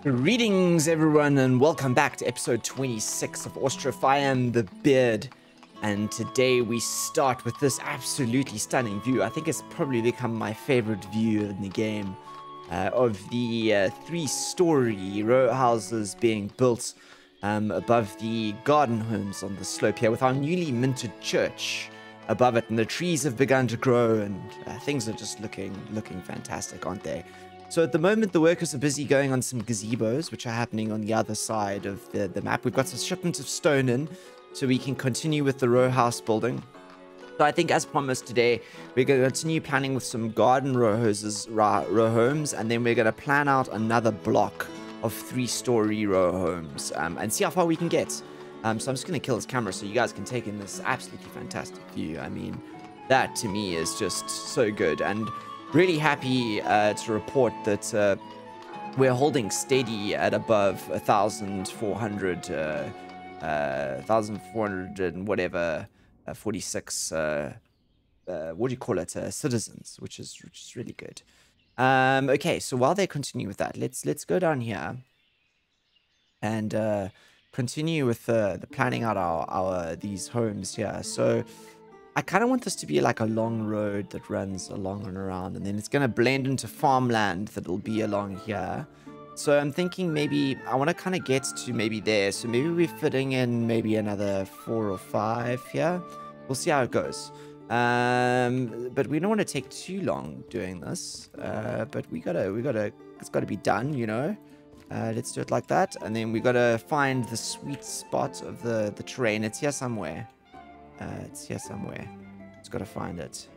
Greetings, everyone, and welcome back to episode 26 of Ostriv. I am the Beard, and today we start with this absolutely stunning view. I think it's probably become my favorite view in the game, of the three-story row houses being built above the garden homes on the slope here, with our newly minted church above it, and the trees have begun to grow, and things are just looking fantastic, aren't they? So at the moment, the workers are busy going on some gazebos, which are happening on the other side of the map. We've got some shipments of stone in, so we can continue with the row house building. So I think, as promised today, we're going to continue planning with some garden row homes, and then we're going to plan out another block of three-story row homes and see how far we can get. So I'm just going to kill this camera so you guys can take in this absolutely fantastic view. I mean, that to me is just so good. And really happy to report that we're holding steady at above 1,400, 1,400 and whatever, 46, what do you call it, citizens, which is really good. Okay, so while they continue with that, let's go down here and continue with the planning out our these homes here. So I kind of want this to be like a long road that runs along and around, and then it's going to blend into farmland that'll be along here. So I'm thinking maybe I want to kind of get to maybe there. So maybe we're fitting in maybe another 4 or 5 here. We'll see how it goes. But we don't want to take too long doing this. But it's got to be done, you know. Let's do it like that. And then we got to find the sweet spot of the terrain. It's here somewhere. It's here somewhere. Just gotta find it.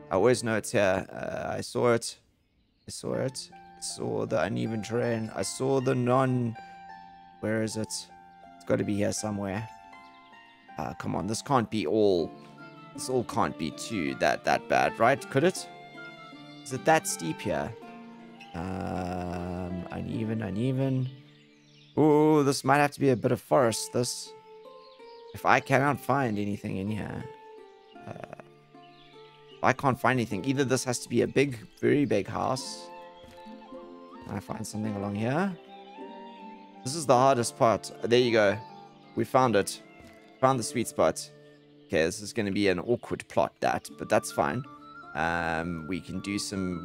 I always know it's here. I saw it. I saw it. I saw the uneven terrain. I saw the Where is it? It's got to be here somewhere. Come on, this can't be all. This all can't be too that bad, right? Could it? Is it that steep here? Uneven. Oh, this might have to be a bit of forest. This. If I cannot find anything in here, if I can't find anything, either this has to be a big, very big house. Can I find something along here? This is the hardest part. There you go. We found it. Found the sweet spot. Okay, this is going to be an awkward plot, but that's fine. We can do some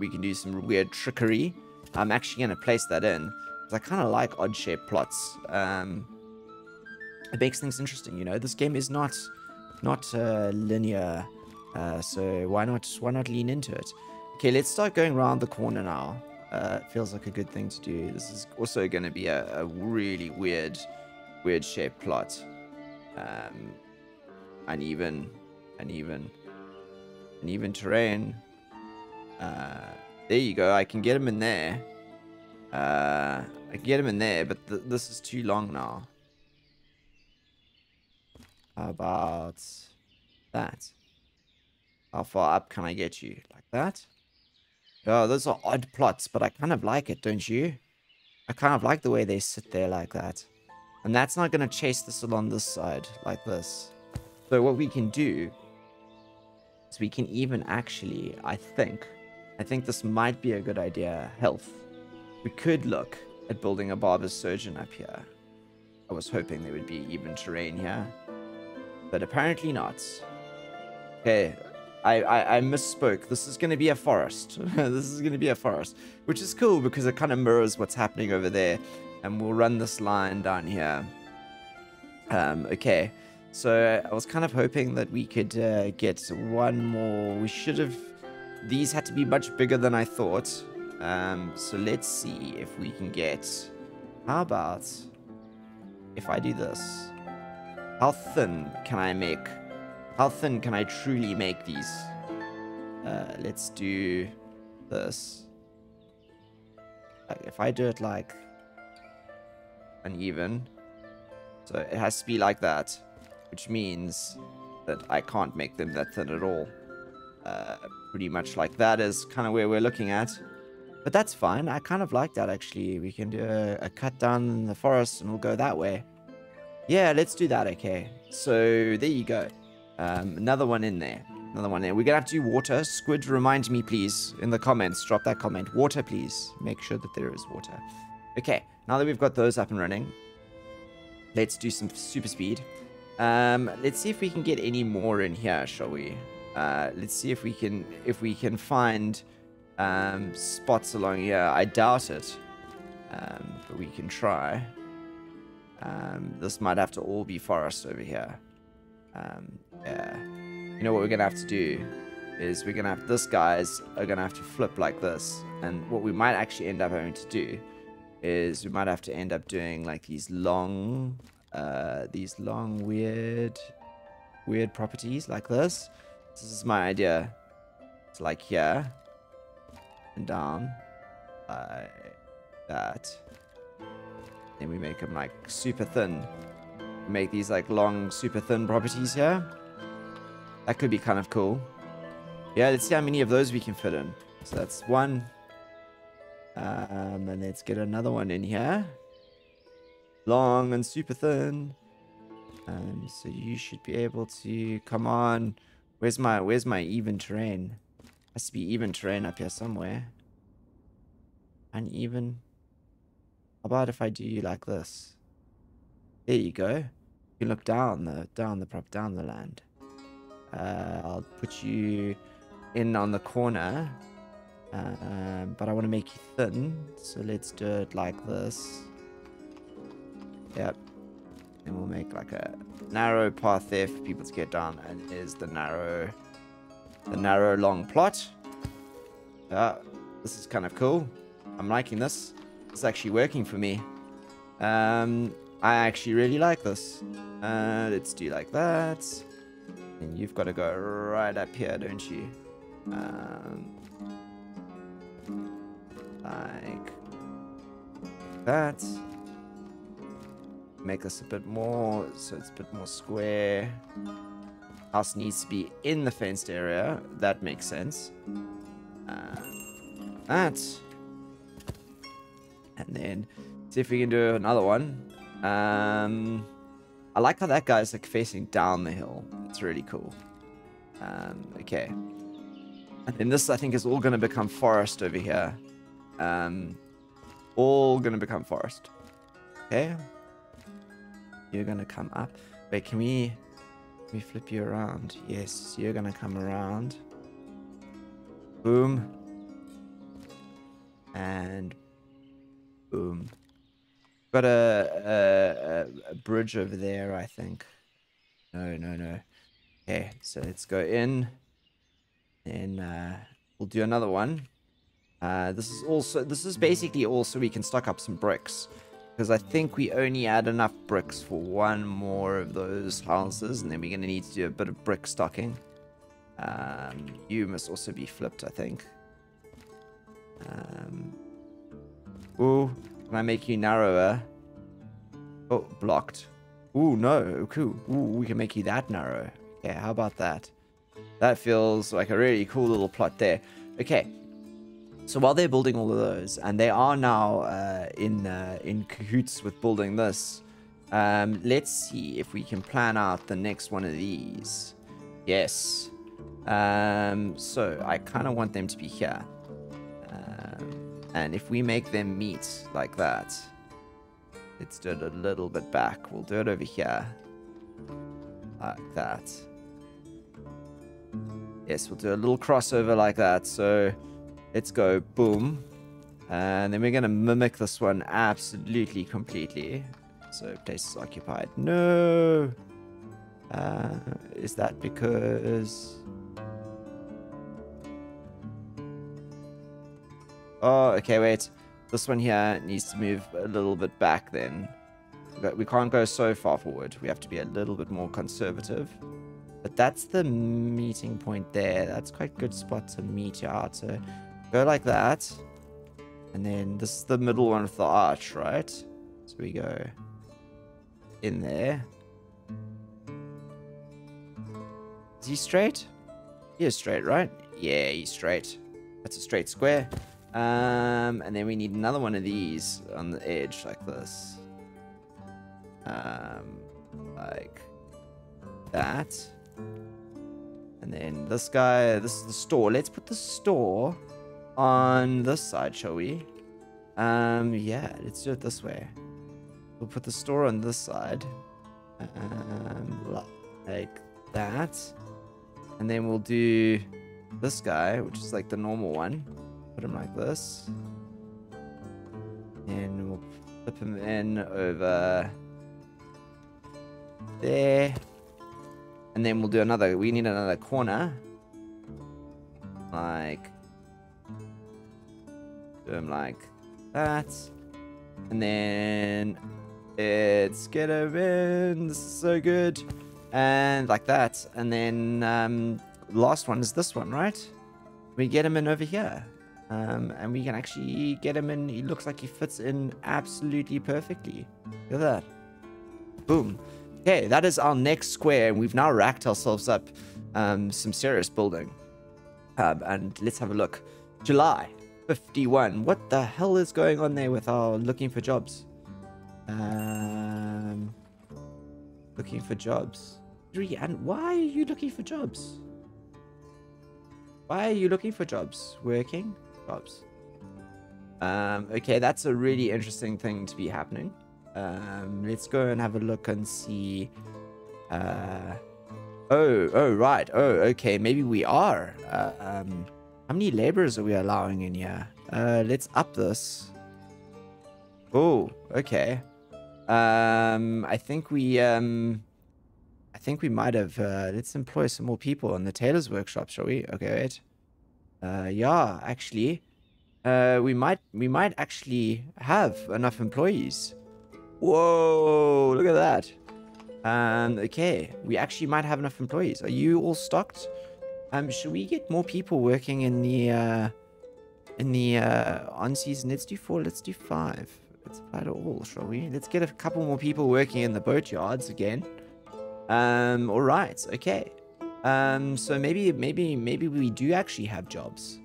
weird trickery. I'm actually going to place that in because I kind of like odd-shaped plots. It makes things interesting, you know. This game is not linear, so why not lean into it? Okay, let's start going around the corner now. Feels like a good thing to do. This is also going to be a really weird shaped plot. Uneven terrain. There you go. I can get him in there. I can get him in there, but this is too long now. How about that? How far up can I get you? Like that? Oh, those are odd plots, but I kind of like it, don't you? I kind of like the way they sit there like that. And that's not going to chase this along this side, like this. So what we can do is we can even actually, I think this might be a good idea, health. We could look at building a barber's surgeon up here. I was hoping there would be even terrain here. But apparently not. Okay, I misspoke. This is going to be a forest. This is going to be a forest. Which is cool because it kind of mirrors what's happening over there. And we'll run this line down here. Okay, so I was kind of hoping that we could get one more. We should have... These had to be much bigger than I thought. So let's see if we can get... How about if I do this? How thin can I make? How thin can I truly make these? Let's do this. Like if I do it like uneven, so it has to be like that, which means that I can't make them that thin at all. Pretty much like that is kind of where we're looking at. But that's fine. I kind of like that actually. We can do a cut down in the forest and we'll go that way. Yeah, let's do that, okay. So, there you go. Another one in there. Another one there. We're going to have to do water. Squid, remind me, please, in the comments. Drop that comment. Water, please. Make sure that there is water. Okay, now that we've got those up and running, let's do some super speed. Let's see if we can get any more in here, shall we? Let's see if we can find spots along here. I doubt it, but we can try. This might have to all be forest over here. Yeah. You know what we're gonna have to do is we're gonna have this guys are gonna have to flip like this, and what we might actually end up having to do is we might have to end up doing like these long weird properties like this. This is my idea. It's like here and down like that. Then we make them like super thin. Make these like long super thin properties here. That could be kind of cool. Yeah, let's see how many of those we can fit in. So that's one. And let's get another one in here. Long and super thin. So you should be able to come on. Where's my even terrain? Has to be even terrain up here somewhere. Uneven. How about if I do you like this? There you go. You can look down the land. I'll put you in on the corner. But I want to make you thin, so let's do it like this. Yep. And we'll make like a narrow path there for people to get down, and here's the narrow long plot. Yeah, this is kind of cool. I'm liking this. It's actually working for me. I actually really like this. Let's do like that. And you've got to go right up here, don't you? Like that. Make this a bit more, so it's a bit more square. House needs to be in the fenced area. That makes sense. That. And then see if we can do another one. I like how that guy's like facing down the hill. It's really cool. Okay. And then this, I think, is all going to become forest over here. All going to become forest. Okay. You're going to come up. Wait, can we flip you around? Yes, you're going to come around. Boom. And boom. Got a bridge over there, I think. No. Okay, so let's go in. And we'll do another one. This is basically also we can stock up some bricks. Because I think we only had enough bricks for one more of those houses. And then we're going to need to do a bit of brick stocking. You must also be flipped, I think. Ooh, can I make you narrower? Oh, blocked. Ooh, no, cool. Ooh, we can make you that narrow. Okay, how about that? That feels like a really cool little plot there. Okay. So while they're building all of those, and they are now in cahoots with building this, let's see if we can plan out the next one of these. Yes. So I kind of want them to be here. And if we make them meet like that, let's do it a little bit back. We'll do it over here. Like that. Yes, we'll do a little crossover like that. So let's go boom. And then we're going to mimic this one absolutely completely. So place is occupied. No. Is that because... Oh, okay, wait. This one here needs to move a little bit back then. We can't go so far forward. We have to be a little bit more conservative. But that's the meeting point there. That's quite a good spot to meet you out. So go like that. And then this is the middle one with the arch, right? So we go in there. Is he straight? He is straight, right? Yeah, he's straight. That's a straight square. And then we need another one of these on the edge like this. Like that. And then this guy, this is the store. Let's put the store on this side, shall we? Yeah, let's do it this way. We'll put the store on this side. Like that. And then we'll do this guy, which is like the normal one. Put him like this. And we'll flip him in over there. And then we'll do another. We need another corner. Like. Do him like that. And then let's get him in. This is so good. And like that. And then last one is this one, right? We get him in over here. And we can actually get him in. He looks like he fits in absolutely perfectly. Look at that. Boom. Okay, that is our next square. And we've now racked ourselves up some serious building. And let's have a look. July 51. What the hell is going on there with our looking for jobs? Looking for jobs. And why are you looking for jobs? Why are you looking for jobs? Working? Jobs. Okay, that's a really interesting thing to be happening. Let's go and have a look and see. Oh, right. Oh, okay. Maybe we are. How many laborers are we allowing in here? Let's up this. Oh, okay. I think we might have. Let's employ some more people in the tailor's workshop, shall we? Okay, wait. Yeah, actually, we might actually have enough employees. Whoa, look at that. Okay, we actually might have enough employees. Are you all stocked? Should we get more people working in the on season? Let's do 4. Let's do 5. Let's apply to all, shall we? Let's get a couple more people working in the boatyards again. All right, okay. So maybe we do actually have jobs.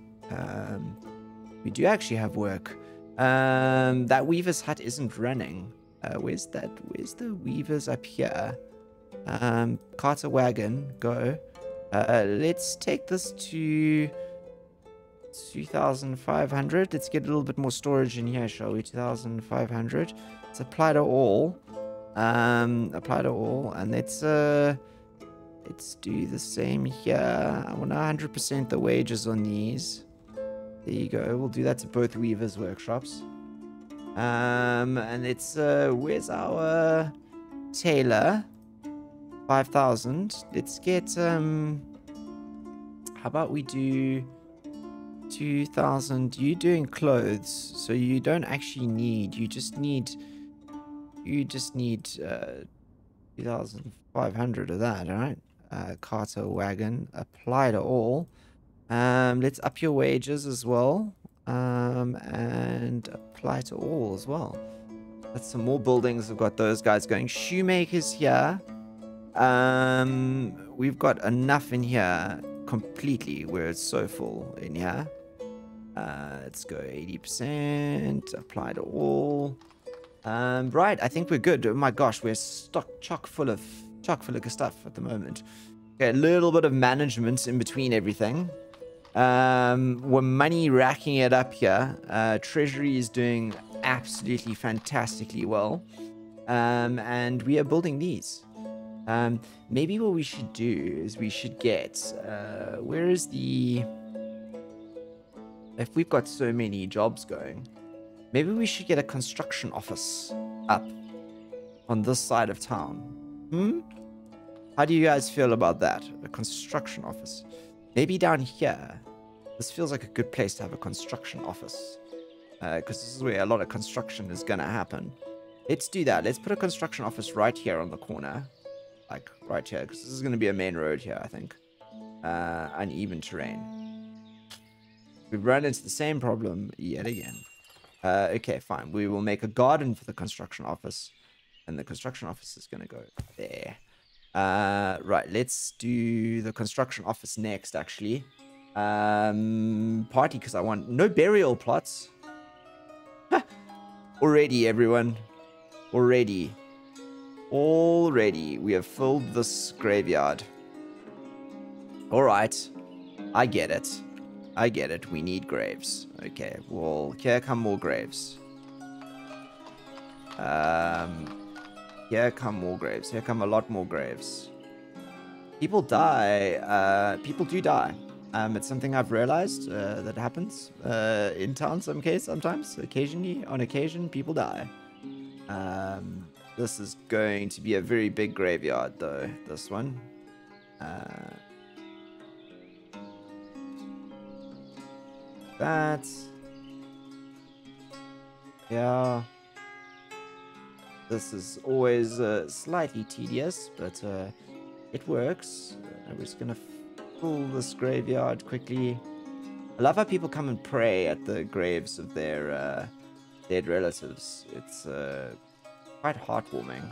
We do actually have work. That weaver's hut isn't running. Where's that? Where's the weavers up here? Carter wagon, go. Let's take this to 2,500. Let's get a little bit more storage in here, shall we? 2,500. Let's apply to all. Apply to all, and let's do the same here. I want 100% the wages on these. There you go. We'll do that to both weavers' workshops. And it's where's our tailor? 5,000. Let's get how about we do 2,000. You doing clothes, so you don't actually need. You just need 2,500 of that. All right. Carter wagon. Apply to all. Let's up your wages as well. And apply to all as well. That's some more buildings. We've got those guys going. Shoemakers here. We've got enough in here completely where it's so full in here. Let's go 80%. Apply to all. Right, I think we're good. Oh my gosh, we're chock full of stuff at the moment. Okay, a little bit of management in between everything. We're money racking it up here. Treasury is doing absolutely fantastically well. And we are building these. Maybe what we should do is we should get, where is the, if we've got so many jobs going, maybe we should get a construction office up on this side of town. How do you guys feel about that? A construction office. Maybe down here. This feels like a good place to have a construction office. Because this is where a lot of construction is going to happen. Let's do that. Let's put a construction office right here on the corner. Like, right here. Because this is going to be a main road here, I think. Uneven terrain. We've run into the same problem yet again. Okay, fine. We will make a garden for the construction office. And the construction office is going to go there. Right, let's do the construction office next, actually. Partly because I want no burial plots. Already, everyone. Already we have filled this graveyard. Alright, I get it. I get it. We need graves. Okay, well, here come more graves. Here come more graves. Here come a lot more graves. People die. People do die. It's something I've realized that happens in town sometimes. Occasionally, on occasion, people die. This is going to be a very big graveyard, though, this one. That. Yeah. This is always slightly tedious, but it works. I'm just going to fill this graveyard quickly. I love how people come and pray at the graves of their dead relatives. It's quite heartwarming.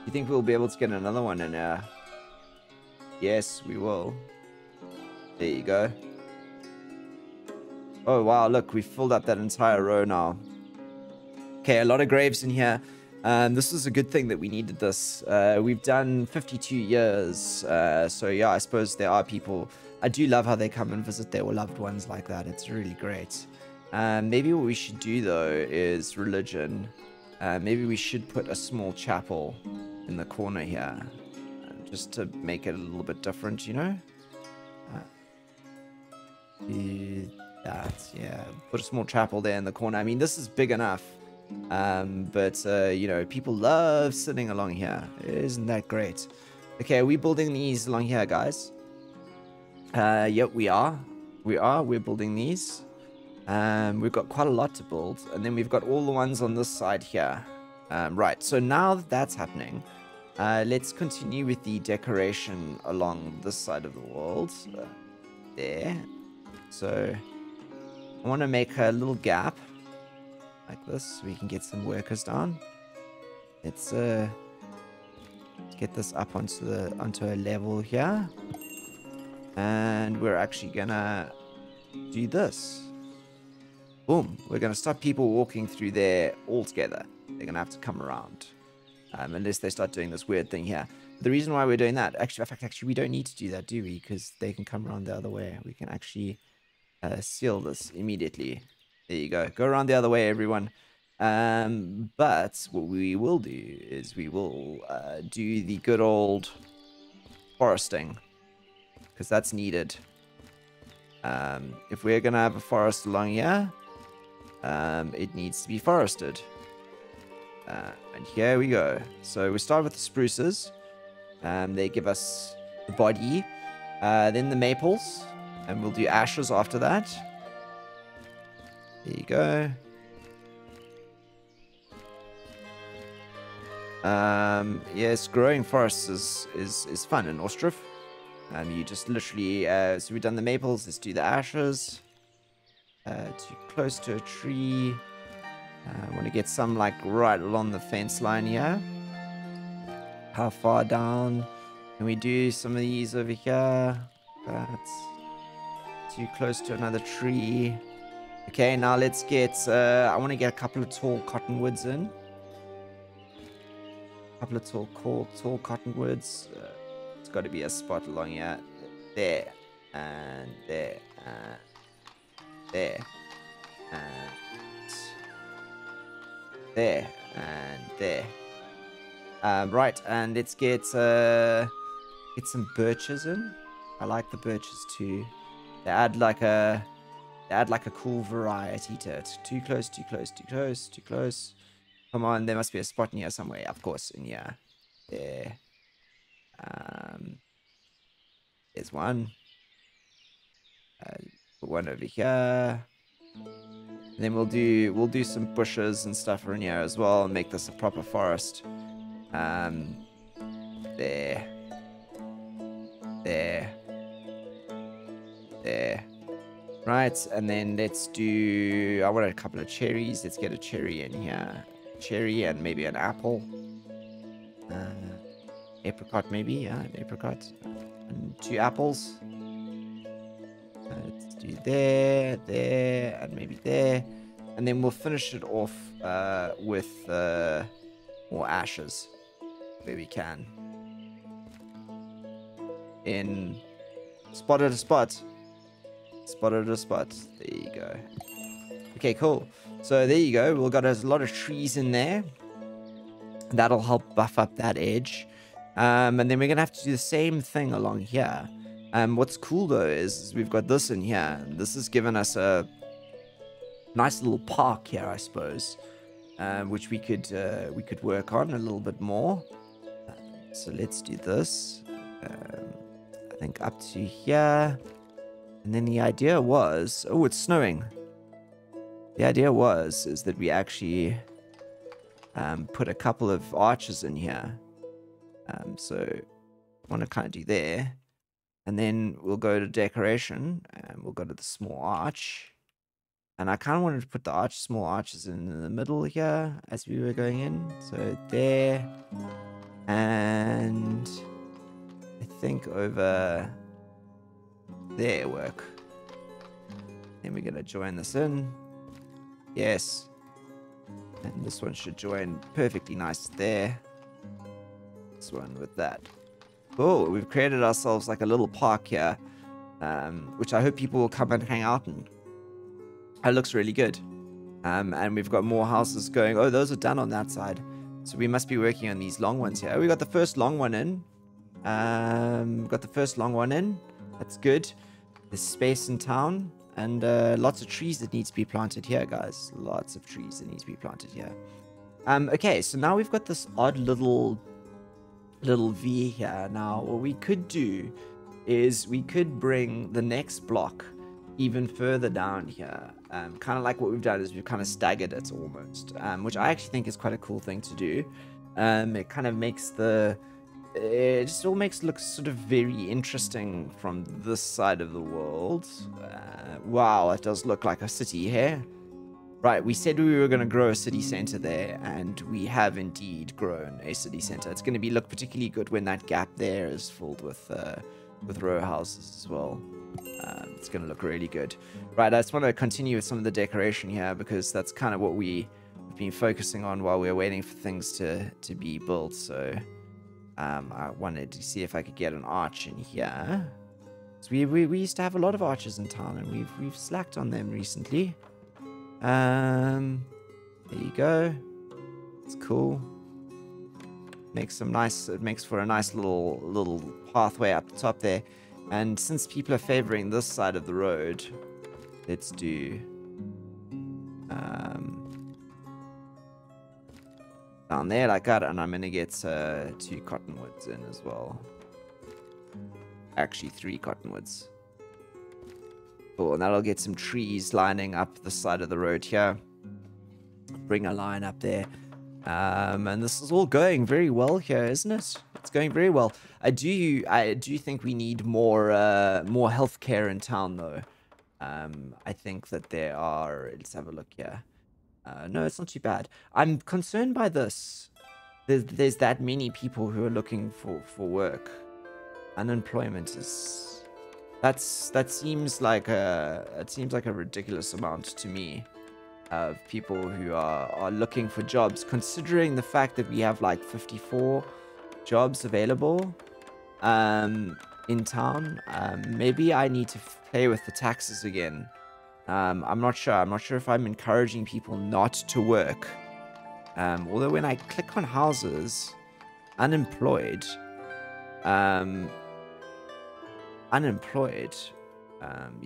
You think we'll be able to get another one in here? Yes, we will. There you go. Oh, wow, look, we filled up that entire row now. Okay, a lot of graves in here. This is a good thing that we needed this. We've done 52 years. So, yeah, I suppose there are people. I do love how they come and visit their loved ones like that. It's really great. Maybe what we should do, though, is religion. Maybe we should put a small chapel in the corner here. Just to make it a little bit different, you know? Yeah. Put a small chapel there in the corner. I mean, this is big enough. But you know, people love sitting along here. Isn't that great? Okay, are we building these along here, guys? Yep, we are. We're building these. We've got quite a lot to build. And then we've got all the ones on this side here. Right, so now that that's happening, let's continue with the decoration along this side of the world. There. So I want to make a little gap like this so we can get some workers down. Let's get this up onto a level here. And we're actually gonna do this. Boom. We're gonna stop people walking through there altogether. They're gonna have to come around. Unless they start doing this weird thing here. The reason why we're doing that, actually, we don't need to do that, do we? Because they can come around the other way. We can actually seal this immediately. There you go. Go around the other way, everyone. But what we will do is we will do the good old foresting. Because that's needed. If we're going to have a forest along here, it needs to be forested. And here we go. So we start with the spruces. They give us the body. Then the maples. And we'll do ashes after that. There you go. Yes, growing forests is fun in Ostriv. You just literally, so we've done the maples, let's do the ashes. Too close to a tree. I want to get some like right along the fence line here. How far down? Can we do some of these over here? That's too close to another tree. Okay, now let's get, I want to get a couple of tall cottonwoods in. A couple of tall cottonwoods. It's got to be a spot along here. There. And there. And there. And there. And there. Right, and let's get some birches in. I like the birches too. They add like a cool variety to it. Too close, too close, too close, too close. Come on, there must be a spot in here somewhere. Of course, in here. There. There's one. Put one over here. And then we'll do some bushes and stuff in here as well and make this a proper forest. There. There. There. Right, and then let's do... I want a couple of cherries. Let's get a cherry in here. Cherry and maybe an apple. Apricot maybe, yeah, an apricot. And 2 apples. Let's do there, there, and maybe there. And then we'll finish it off with more ashes where we can. In Spotted a spot. Spotted a spot. There you go. Okay, cool. So there you go. We've got a lot of trees in there. That'll help buff up that edge. And then we're going to have to do the same thing along here. What's cool, though, is we've got this in here. This has given us a nice little park here, I suppose, which we could work on a little bit more. So let's do this. I think up to here. And then the idea was... Oh, it's snowing. The idea is that we actually put a couple of arches in here. So I want to kind of do there. And then we'll go to decoration. And we'll go to the small arch. And I kind of wanted to put the small arches in the middle here as we were going in. So there. And I think over there work. Then we're going to join this in. Yes. And this one should join perfectly nice there. This one with that. Cool. We've created ourselves like a little park here, which I hope people will come and hang out in. It looks really good. And we've got more houses going. Oh, those are done on that side. So we must be working on these long ones here. Oh, we got the first long one in. That's good. There's space in town. And lots of trees that need to be planted here, guys. Lots of trees that need to be planted here. Okay, so now we've got this odd little V here. Now, what we could do is we could bring the next block even further down here. Kind of like what we've done is we've kind of staggered it almost, which I actually think is quite a cool thing to do. It kind of makes it just all makes it look sort of very interesting from this side of the world. Wow, it does look like a city here. Right, we said we were going to grow a city center there, and we have indeed grown a city center. It's going to look particularly good when that gap there is filled with row houses as well. It's going to look really good. Right, I just want to continue with some of the decoration here because that's kind of what we've been focusing on while we're waiting for things to be built. So I wanted to see if I could get an arch in here. So we used to have a lot of arches in town, and we've slacked on them recently. There you go. It's cool. It makes for a nice little pathway up the top there. And since people are favoring this side of the road, let's do down there like that, and I'm gonna get 2 cottonwoods in as well. Actually 3 cottonwoods. Cool, and that'll get some trees lining up the side of the road here. Bring a line up there. And this is all going very well here, isn't it? It's going very well. I do think we need more healthcare in town, though. I think that there are... Let's have a look here. No, it's not too bad. I'm concerned by this. There's that many people who are looking for work. Unemployment is... That seems like a ridiculous amount to me of people who are looking for jobs, considering the fact that we have like 54 jobs available in town. Maybe I need to play with the taxes again. I'm not sure. I'm not sure if I'm encouraging people not to work. Although when I click on houses, unemployed,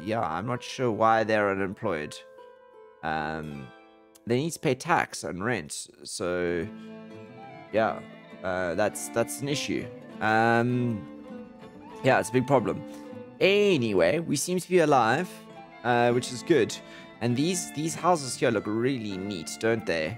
yeah, I'm not sure why they're unemployed. They need to pay tax and rent, so yeah, that's an issue. Yeah, it's a big problem. Anyway, we seem to be alive, which is good. And these houses here look really neat, don't they?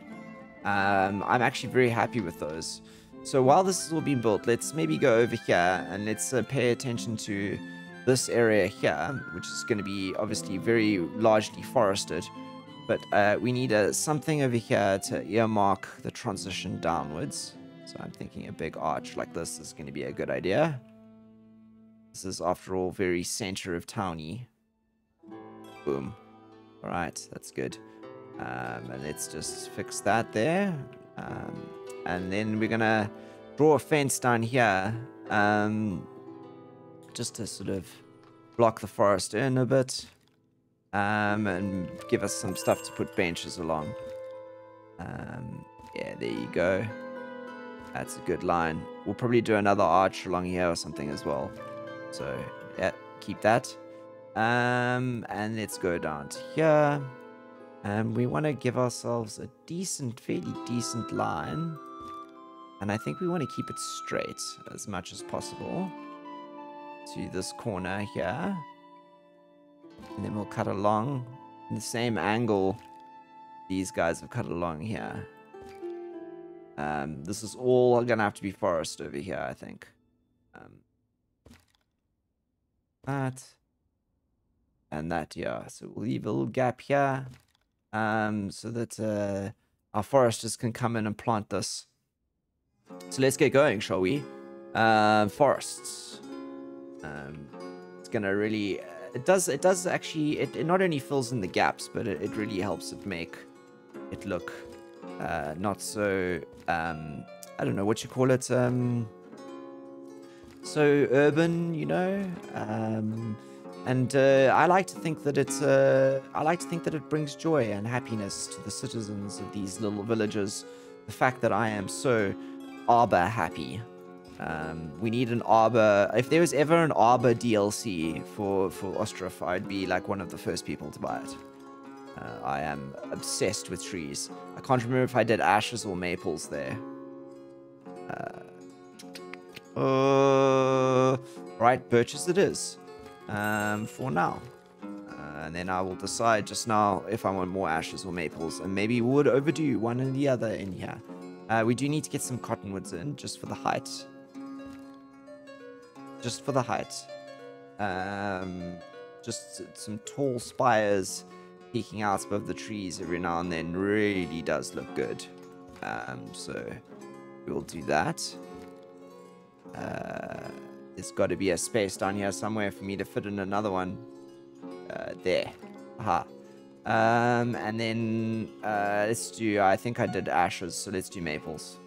I'm actually very happy with those. So while this is all being built, let's maybe go over here and let's pay attention to this area here, which is going to be obviously very largely forested. But we need something over here to earmark the transition downwards. So I'm thinking a big arch like this is going to be a good idea. This is, after all, very center of towny. Boom. Alright, that's good. And let's just fix that there. And then we're going to draw a fence down here. Just to sort of block the forest in a bit. And give us some stuff to put benches along. Yeah, there you go. That's a good line. We'll probably do another arch along here or something as well. So, yeah, keep that. And let's go down to here. And we want to give ourselves a fairly decent line. And I think we want to keep it straight as much as possible to this corner here. And then we'll cut along in the same angle these guys have cut along here. This is all going to have to be forest over here, I think. That. And that, yeah. So we'll leave a little gap here. So that our foresters can come in and plant this. So let's get going, shall we? Forests. It's going to really... It does actually... It not only fills in the gaps, but it really helps it make it look not so... I don't know what you call it. So urban, you know? And I like to think that it brings joy and happiness to the citizens of these little villages. The fact that I am so arbor happy. We need an arbor. If there was ever an arbor DLC for Ostriv, I'd be like one of the first people to buy it. I am obsessed with trees. I can't remember if I did ashes or maples there. Right, birches it is. For now. And then I will decide just now if I want more ashes or maples. And maybe wood overdue, one and the other in here. We do need to get some cottonwoods in, just for the height. Just for the height. Just some tall spires peeking out above the trees every now and then really does look good. So we'll do that. There's got to be a space down here somewhere for me to fit in another one. There. Aha. And then let's do, I think I did ashes, so let's do maples.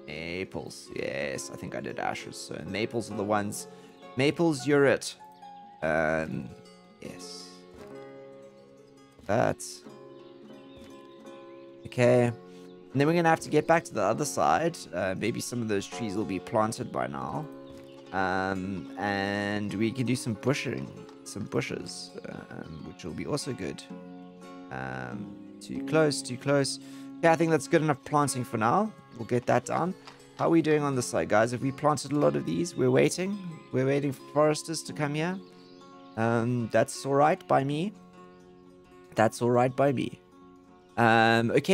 Maples, yes, I think I did ashes. So maples are the ones. Maples, you're it. Yes. That's okay. And then we're gonna have to get back to the other side. Maybe some of those trees will be planted by now. And we can do some bushes, which will be also good. Too close. Yeah, I think that's good enough planting for now. We'll get that done. How are we doing on this side, guys? Have we planted a lot of these? We're waiting for foresters to come here. That's all right by me. Okay,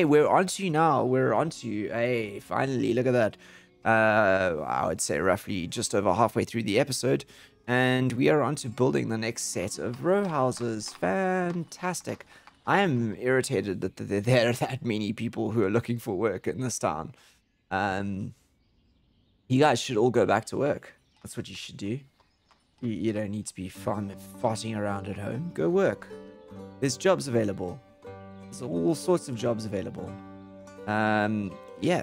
we're onto now. Hey, finally, look at that. I would say roughly just over halfway through the episode. And we are on to building the next set of row houses. Fantastic. I am irritated that there are that many people who are looking for work in this town. You guys should all go back to work. That's what you should do. You don't need to be farting around at home. Go work. There's jobs available. There's all sorts of jobs available. Yeah.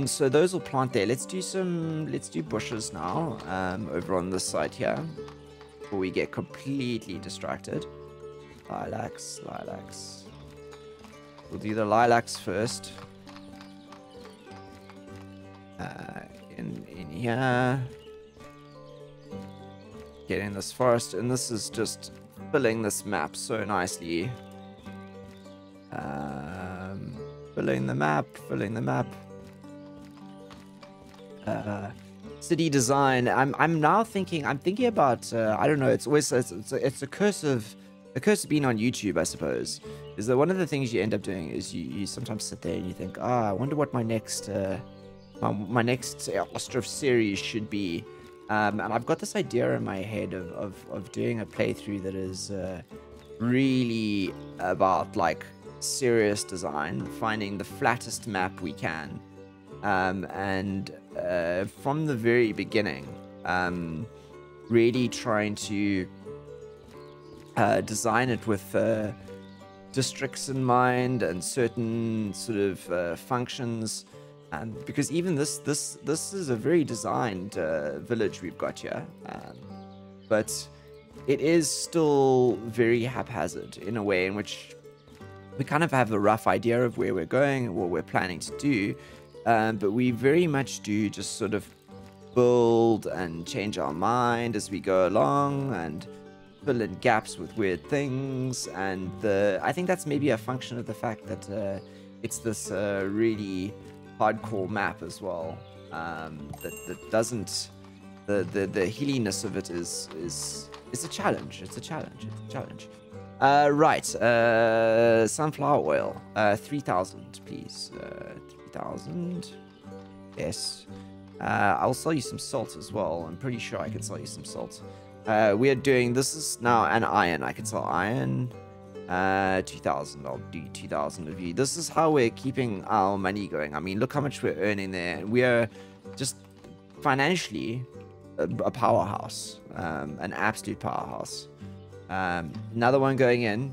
So those will plant there. Let's do bushes now. Over on this side here. Before we get completely distracted. Lilacs. We'll do the lilacs first. In here. Getting this forest, and this is just filling this map so nicely. Filling the map. City design. I'm now thinking. I'm thinking about. I don't know. It's a curse of being on YouTube, I suppose. Is that one of the things you end up doing is you sometimes sit there and you think, I wonder what my next my next Ostriv series should be. And I've got this idea in my head of doing a playthrough that is really about like serious design, finding the flattest map we can, and from the very beginning, really trying to design it with districts in mind and certain sort of functions. Because even this is a very designed village we've got here, but it is still very haphazard in a way in which we kind of have a rough idea of where we're going and what we're planning to do. But we very much do just sort of build and change our mind as we go along and fill in gaps with weird things. And I think that's maybe a function of the fact that it's this really hardcore map as well. That doesn't the hilliness of it is a challenge. It's a challenge. Right. Sunflower oil. 3,000, please. 3,000. Yes. I'll sell you some salt as well. I'm pretty sure I can sell you some salt. We are doing, this is now an iron. I can sell iron. 2,000. I'll do 2,000 of you. This is how we're keeping our money going. I mean, look how much we're earning there. We are just financially a powerhouse. An absolute powerhouse. Another one going in.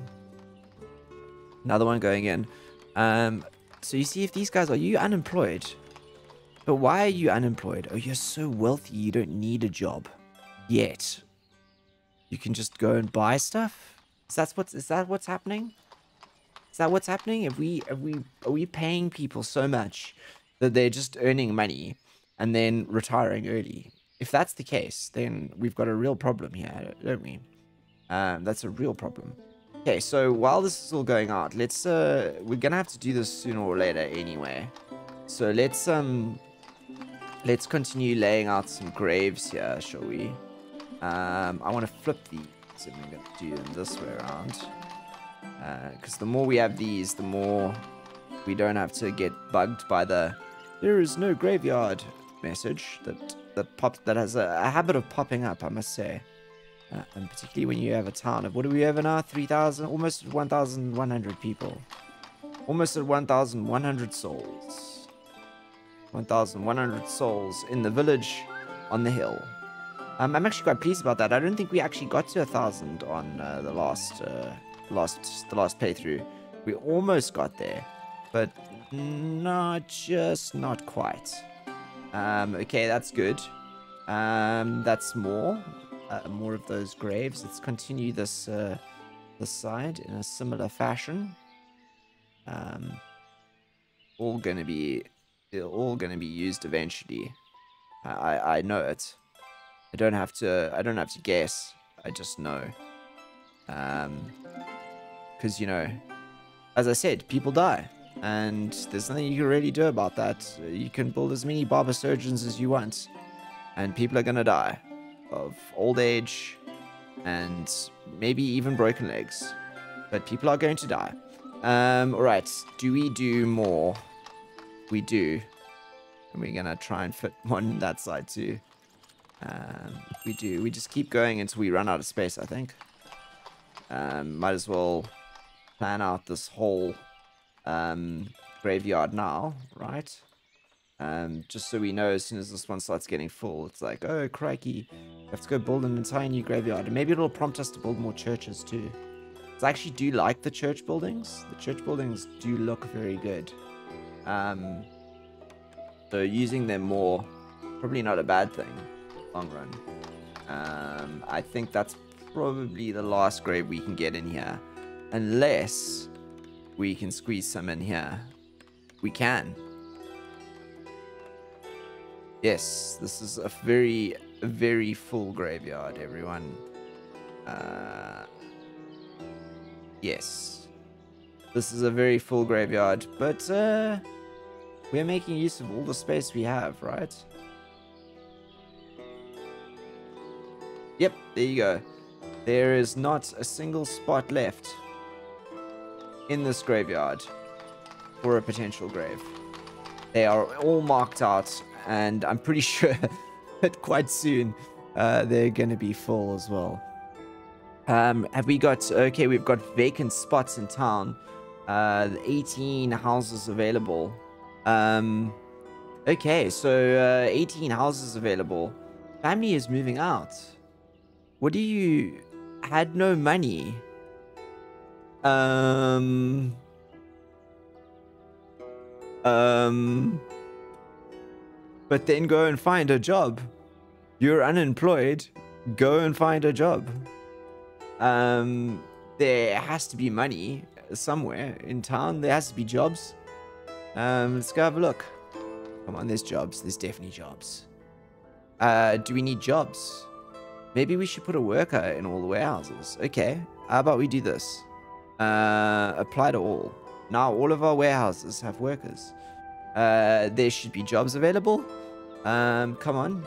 So you see, if these guys, are you unemployed? But why are you unemployed? Oh, you're so wealthy, you don't need a job yet. You can just go and buy stuff. Is that what's happening? Is that what's happening? Are we paying people so much that they're just earning money and then retiring early? If that's the case, then we've got a real problem here, don't we? That's a real problem. Okay, so while this is all going on, let's we're gonna have to do this sooner or later anyway. So let's continue laying out some graves here, shall we? I want to flip these, and we're gonna do them this way around. Because the more we have these, the more we don't have to get bugged by the "there is no graveyard" message that has a habit of popping up, I must say. And particularly when you have a town of, what do we have now? 3,000, almost 1,100 people. Almost at 1,100 souls. 1,100 souls in the village on the hill. I'm actually quite pleased about that. I don't think we actually got to 1,000 on the last playthrough. We almost got there, but not quite. Okay, that's good. That's more of those graves. Let's continue this side in a similar fashion. All gonna be used eventually. I know it. I don't have to guess. I just know. Because, you know, as I said, people die, and there's nothing you can really do about that. You can build as many barber surgeons as you want, and people are gonna die of old age and maybe even broken legs, but people are going to die. All right, do we do more? We do, and we're gonna try and fit one on that side too. We do. We just keep going until we run out of space, I think. Might as well plan out this whole graveyard now, right? Just so we know as soon as this one starts getting full, it's like, oh, crikey, we have to go build an entire new graveyard. And maybe it'll prompt us to build more churches too. So I actually do like the church buildings. The church buildings do look very good. So using them more, probably not a bad thing, long run. I think that's probably the last grave we can get in here. Unless we can squeeze some in here. We can. Yes, this is a very full graveyard, everyone. Yes. This is a very full graveyard, but we're making use of all the space we have, right? Yep, there you go. There is not a single spot left in this graveyard for a potential grave. They are all marked out, and I'm pretty sure that quite soon they're going to be full as well. Have we got... Okay, we've got vacant spots in town. 18 houses available. Okay, so 18 houses available. Family is moving out. What do you... Had no money. But then go and find a job. You're unemployed. Go and find a job. There has to be money somewhere in town. There has to be jobs. Let's go have a look. Come on, there's jobs. There's definitely jobs. Do we need jobs? Maybe we should put a worker in all the warehouses. Okay, how about we do this? Apply to all. Now all of our warehouses have workers. There should be jobs available. Come on.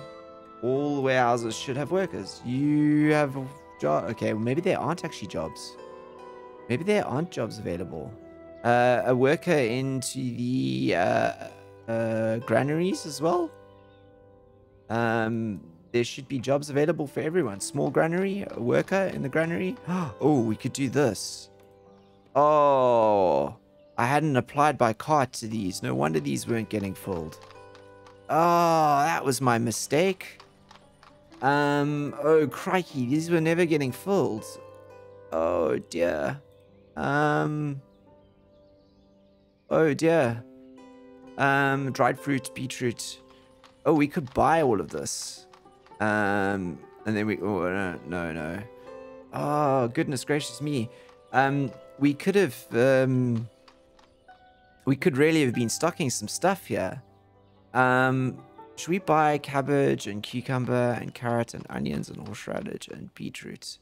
All warehouses should have workers. You have a job. Okay, well, maybe there aren't actually jobs. Maybe there aren't jobs available. A worker into the granaries as well. There should be jobs available for everyone. Small granary, a worker in the granary. Oh, we could do this. Oh, I hadn't applied by cart to these. No wonder these weren't getting filled. Oh, that was my mistake. Oh, crikey. These were never getting filled. Oh, dear. Oh, dear. Dried fruit, beetroot. Oh, we could buy all of this. And then we... Oh, no. Oh, goodness gracious me. We could have... we could really have been stocking some stuff here. Should we buy cabbage and cucumber and carrot and onions and horseradish and beetroot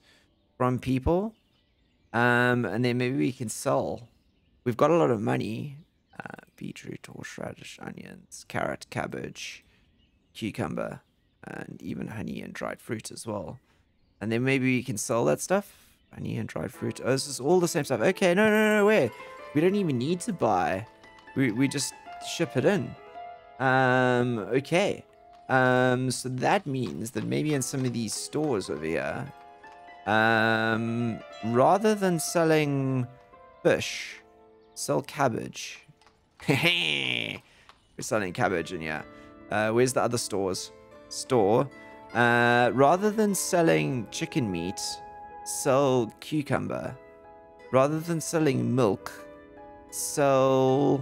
from people? And then maybe we can sell. We've got a lot of money. Beetroot, horseradish, onions, carrot, cabbage, cucumber, and even honey and dried fruit as well. And then maybe we can sell that stuff. Honey and dried fruit. Oh, this is all the same stuff. Okay, no, wait. We don't even need to buy. We just ship it in. Okay. So that means that maybe in some of these stores over here, rather than selling fish, sell cabbage. We're selling cabbage in here. Where's the other stores? Rather than selling chicken meat, sell cucumber. Rather than selling milk, sell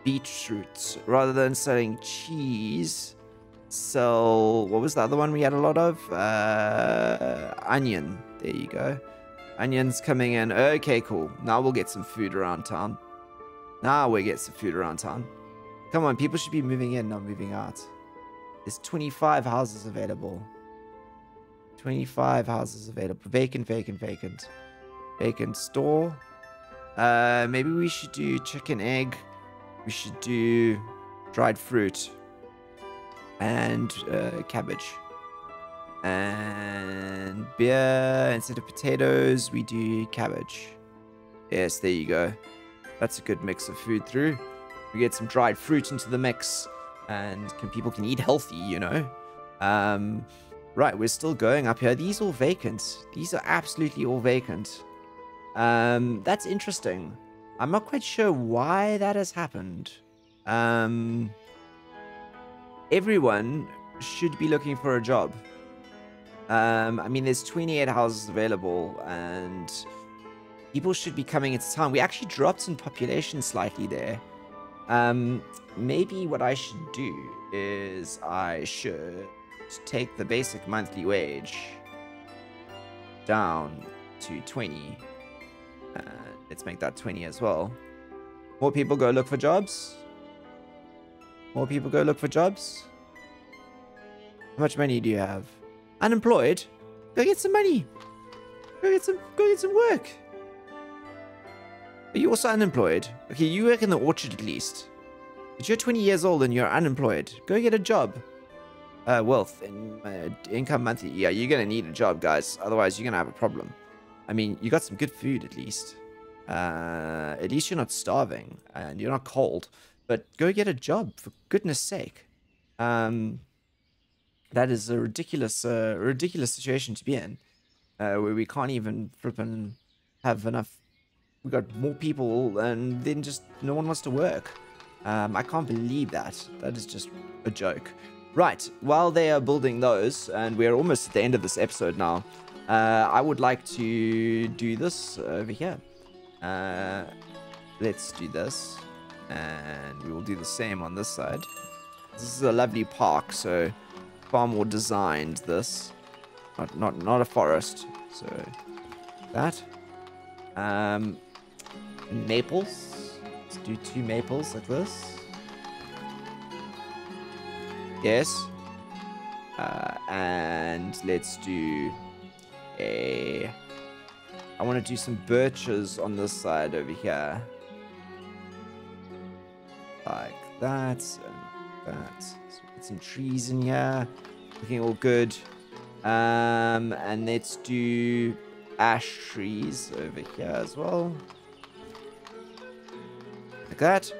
beetroot. Rather than selling cheese, sell... What was the other one we had a lot of? Onion. There you go. Onions coming in. Okay, cool. Now we'll get some food around town. Come on, people should be moving in, not moving out. There's 25 houses available. 25 houses available. Vacant. Vacant store. Maybe we should do chicken, egg. We should do dried fruit. And cabbage. And beer. Instead of potatoes, we do cabbage. Yes, there you go. That's a good mix of food through. We get some dried fruit into the mix. And people can eat healthy, you know. Right, we're still going up here. These all vacant. These are absolutely all vacant. That's interesting. I'm not quite sure why that has happened. Everyone should be looking for a job. I mean, there's 28 houses available, and people should be coming into town. We actually dropped in population slightly there. Maybe what I should do is I should take the basic monthly wage down to 20. Let's make that 20 as well. More people go look for jobs. How much money do you have? Unemployed? Go get some money. Go get some work. Are you also unemployed? Okay, you work in the orchard at least. But you're 20 years old and you're unemployed. Go get a job. Wealth and income monthly. Yeah, you're gonna need a job, guys. Otherwise, you're gonna have a problem. I mean, you got some good food at least. At least you're not starving and you're not cold. But go get a job, for goodness sake. That is a ridiculous situation to be in, where we can't even flippin' have enough. We got more people, and then just no one wants to work. I can't believe that. That is just a joke. Right, while they are building those, and we're almost at the end of this episode now, I would like to do this over here. Let's do this, and we will do the same on this side. This is a lovely park, so far more designed. This, not a forest. So that. Maples. Let's do 2 maples like this. Yes. And let's do I want to do some birches on this side over here. Like that. And that. So get some trees in here. Looking all good. And let's do ash trees over here as well. Like that.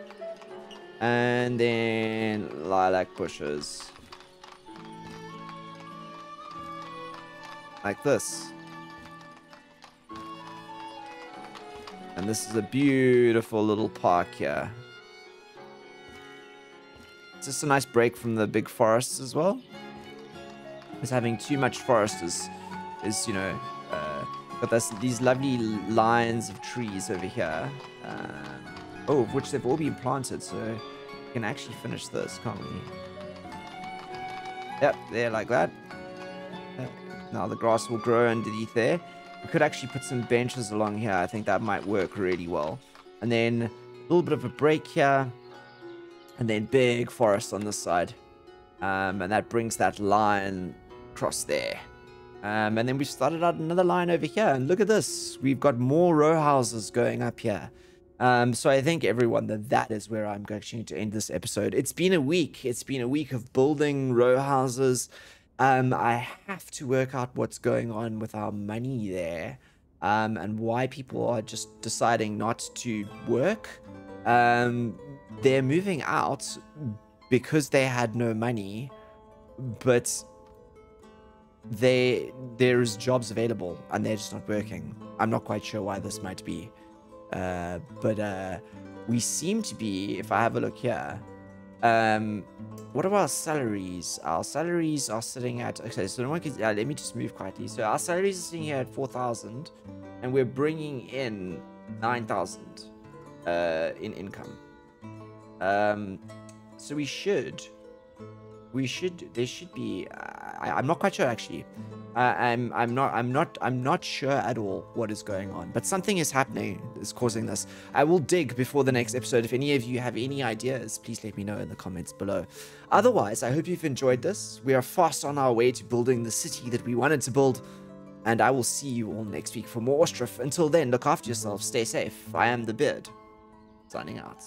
And then lilac bushes. Like this. And this is a beautiful little park here. It's just a nice break from the big forests as well. Because having too much forest is you know, got these lovely lines of trees over here. Oh, of which they've all been planted, so we can actually finish this, can't we? Yep, there, like that. Now the grass will grow underneath there. We could actually put some benches along here. I think that might work really well. And then a little bit of a break here. And then big forest on this side. And that brings that line across there. And then we've started out another line over here. And look at this. We've got more row houses going up here. So I think, everyone, that is where I'm going to end this episode. It's been a week. It's been a week of building row houses. I have to work out what's going on with our money there, and why people are just deciding not to work. They're moving out because they had no money, but there's jobs available and they're just not working. I'm not quite sure why this might be, but we seem to be, if I have a look here, what are our salaries? Our salaries are sitting at, okay, so no one can, let me just move quietly. So our salaries are sitting here at 4,000 and we're bringing in 9,000 in income. So there should be, I'm not quite sure actually. I'm not sure at all what is going on, but something is happening that's causing this. I will dig before the next episode. If any of you have any ideas, please let me know in the comments below. Otherwise, I hope you've enjoyed this. We are fast on our way to building the city that we wanted to build, and I will see you all next week for more Ostriv. Until then, look after yourselves, stay safe. I am the Beard, signing out.